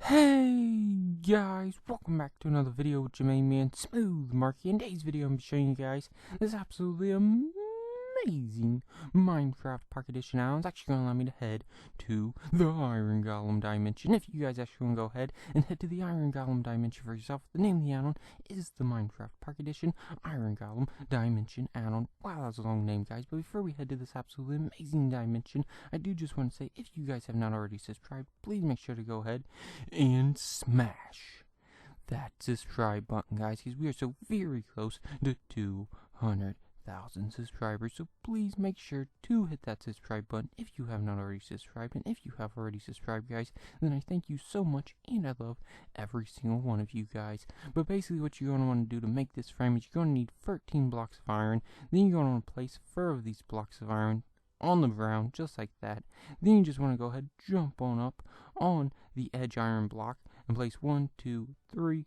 Hey guys, welcome back to another video with your main man, Smooth Marky. In today's video, I'm showing you guys this absolutely amazing Minecraft Park Edition island. It's actually going to allow me to head to the Iron Golem dimension. If you guys actually want to go ahead and head to the Iron Golem dimension for yourself, the name of the island is the Minecraft Park Edition Iron Golem Dimension Island. Wow, that's a long name, guys. But before we head to this absolutely amazing dimension, I do just want to say, if you guys have not already subscribed, please make sure to go ahead and smash that subscribe button, guys, because we are so very close to 200,000 subscribers. So please make sure to hit that subscribe button if you have not already subscribed. And if you have already subscribed, guys, then I thank you so much, and I love every single one of you guys. But basically what you're going to want to do to make this frame is you're going to need 13 blocks of iron. Then you're going to want to place 4 of these blocks of iron on the ground, just like that. Then you just want to go ahead, jump on up on the edge iron block and place 1, 2, 3,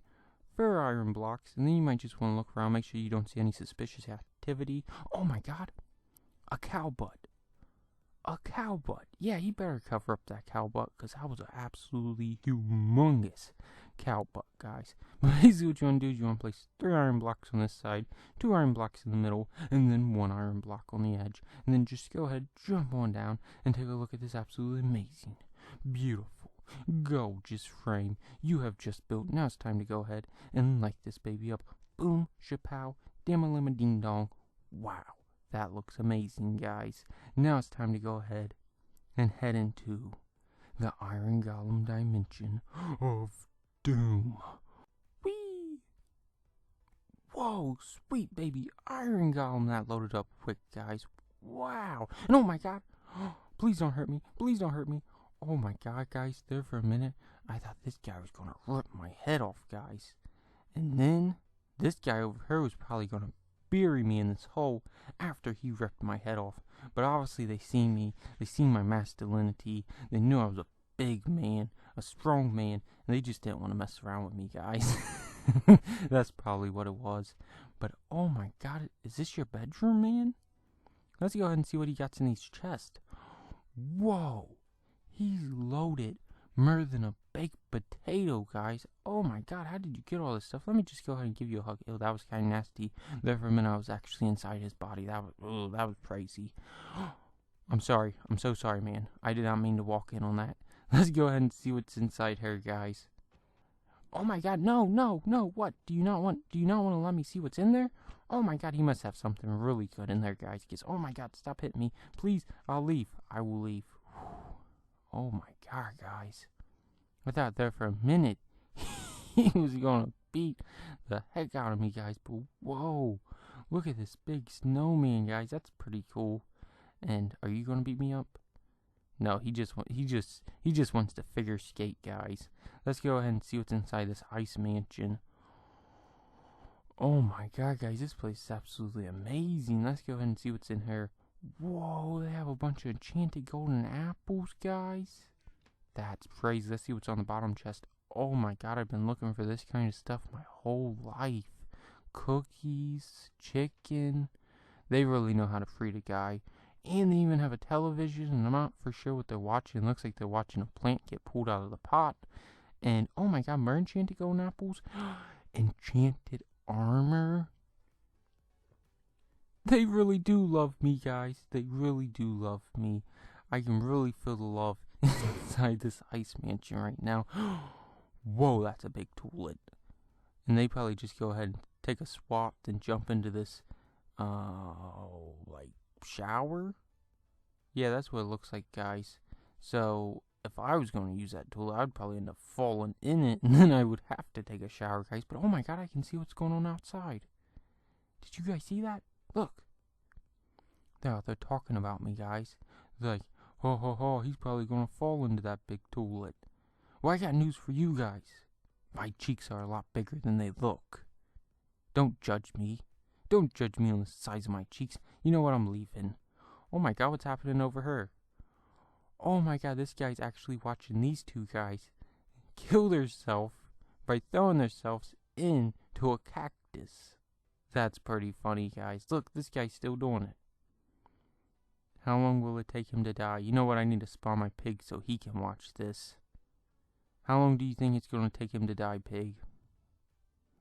4 iron blocks. And then you might just want to look around, make sure you don't see any suspicious activity. Oh my god, a cow butt. A cow butt. Yeah, he better cover up that cow butt, because that was an absolutely humongous cow butt, guys. But basically what you want to do is you want to place 3 iron blocks on this side, 2 iron blocks in the middle, and then 1 iron block on the edge. And then just go ahead, jump on down, and take a look at this absolutely amazing, beautiful, gorgeous frame you have just built. Now it's time to go ahead and light this baby up. Boom, shapow, damma ding dong. Wow. That looks amazing, guys. Now it's time to go ahead and head into the Iron Golem dimension of doom. Whee! Whoa, sweet baby Iron Golem. That loaded up quick, guys. Wow. And oh my god. Please don't hurt me. Please don't hurt me. Oh my god, guys. There for a minute, I thought this guy was going to rip my head off, guys. And then this guy over here was probably going to bury me in this hole after he ripped my head off. But obviously they seen me, they seen my masculinity, they knew I was a big man, a strong man, and they just didn't want to mess around with me, guys. That's probably what it was. But oh my god, is this your bedroom, man? Let's go ahead and see what he got in his chest. Whoa, he's loaded more than a baked potato, guys. Oh my god, how did you get all this stuff? Let me just go ahead and give you a hug. Ew, that was kind of nasty. There for a minute I was actually inside his body. That was crazy. I'm sorry. I'm so sorry, man. I did not mean to walk in on that. Let's go ahead and see what's inside here, guys. Oh my god, no, what? Do you not want to let me see what's in there? Oh my god, he must have something really good in there, guys. Because oh my god, stop hitting me. Please, I'll leave. I will leave. Oh my god, guys. I thought there for a minute he was gonna beat the heck out of me, guys. But whoa, look at this big snowman, guys. That's pretty cool. And are you gonna beat me up? No, he just wants to figure skate, guys. Let's go ahead and see what's inside this ice mansion. Oh my god, guys, this place is absolutely amazing. Let's go ahead and see what's in here. Whoa, they have a bunch of enchanted golden apples, guys. That's crazy. Let's see what's on the bottom chest. Oh my god, I've been looking for this kind of stuff my whole life. Cookies, chicken. They really know how to treat a guy. And they even have a television, and I'm not for sure what they're watching. It looks like they're watching a plant get pulled out of the pot. And oh my god, more enchanted golden apples. Enchanted armor. They really do love me, guys. They really do love me. I can really feel the love inside this ice mansion right now. Whoa, that's a big toilet. And they probably just go ahead and take a swap and jump into this, like, shower? Yeah, that's what it looks like, guys. So, if I was going to use that toilet, I'd probably end up falling in it, and then I would have to take a shower, guys. But oh my god, I can see what's going on outside. Did you guys see that? Look. They're out there talking about me, guys. They're like, ho ho ho, he's probably gonna fall into that big toilet. Well, I got news for you guys. My cheeks are a lot bigger than they look. Don't judge me. Don't judge me on the size of my cheeks. You know what, I'm leaving. Oh my god, what's happening over here? Oh my god, this guy's actually watching these two guys kill themselves by throwing themselves into a cactus. That's pretty funny, guys. Look, this guy's still doing it. How long will it take him to die? You know what? I need to spawn my pig so he can watch this. How long do you think it's going to take him to die, pig?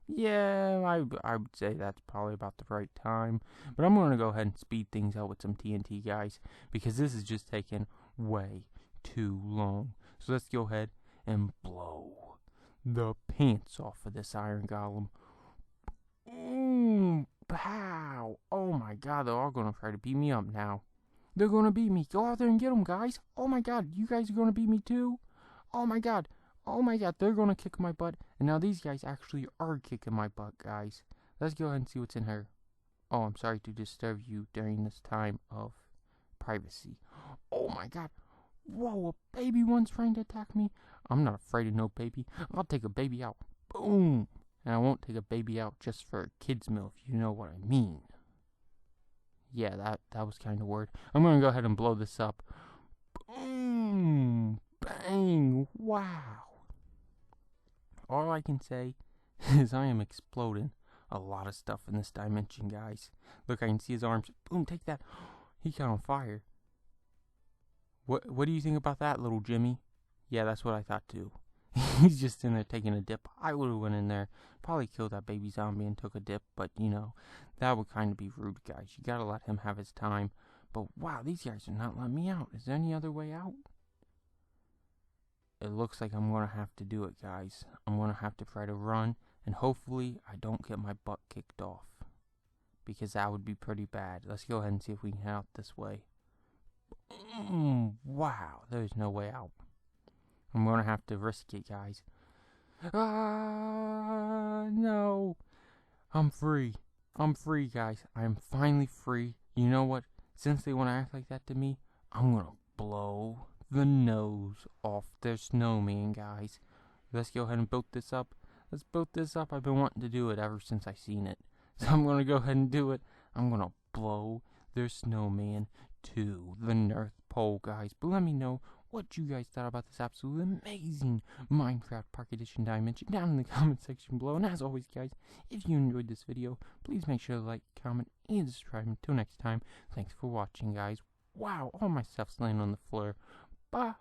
Yeah, I would say that's probably about the right time. But I'm going to go ahead and speed things up with some TNT, guys, because this is just taking way too long. So let's go ahead and blow the pants off of this iron golem. Pow! Oh my god, they're all going to try to beat me up now. They're going to beat me. Go out there and get them, guys. Oh my god, you guys are going to beat me too? Oh my god. Oh my god, they're going to kick my butt. And now these guys actually are kicking my butt, guys. Let's go ahead and see what's in here. Oh, I'm sorry to disturb you during this time of privacy. Oh my god. Whoa, a baby one's trying to attack me. I'm not afraid of no baby. I'll take a baby out. Boom. And I won't take a baby out just for a kid's meal, if you know what I mean. Yeah, that was kind of weird. I'm going to go ahead and blow this up. Boom. Bang. Wow. All I can say is I am exploding a lot of stuff in this dimension, guys. Look, I can see his arms. Boom, take that. He got on fire. What do you think about that, little Jimmy? Yeah, that's what I thought too. He's just in there taking a dip. I would have went in there, probably killed that baby zombie and took a dip, but you know, that would kind of be rude, guys. You gotta let him have his time. But wow, these guys are not letting me out. Is there any other way out? It looks like I'm going to have to do it, guys. I'm going to have to try to run, and hopefully I don't get my butt kicked off, because that would be pretty bad. Let's go ahead and see if we can get out this way. Wow, there's no way out. I'm going to have to risk it, guys. No. I'm free. I'm free, guys. I am finally free. You know what? Since they want to act like that to me, I'm going to blow the nose off their snowman, guys. Let's go ahead and build this up. Let's build this up. I've been wanting to do it ever since I seen it. So I'm going to go ahead and do it. I'm going to blow their snowman to the North Pole, guys. But let me know what you guys thought about this absolutely amazing Minecraft Park Edition dimension down in the comment section below. And as always, guys, if you enjoyed this video, please make sure to like, comment, and subscribe. Until next time, thanks for watching, guys. Wow, all my stuff's laying on the floor. Bye.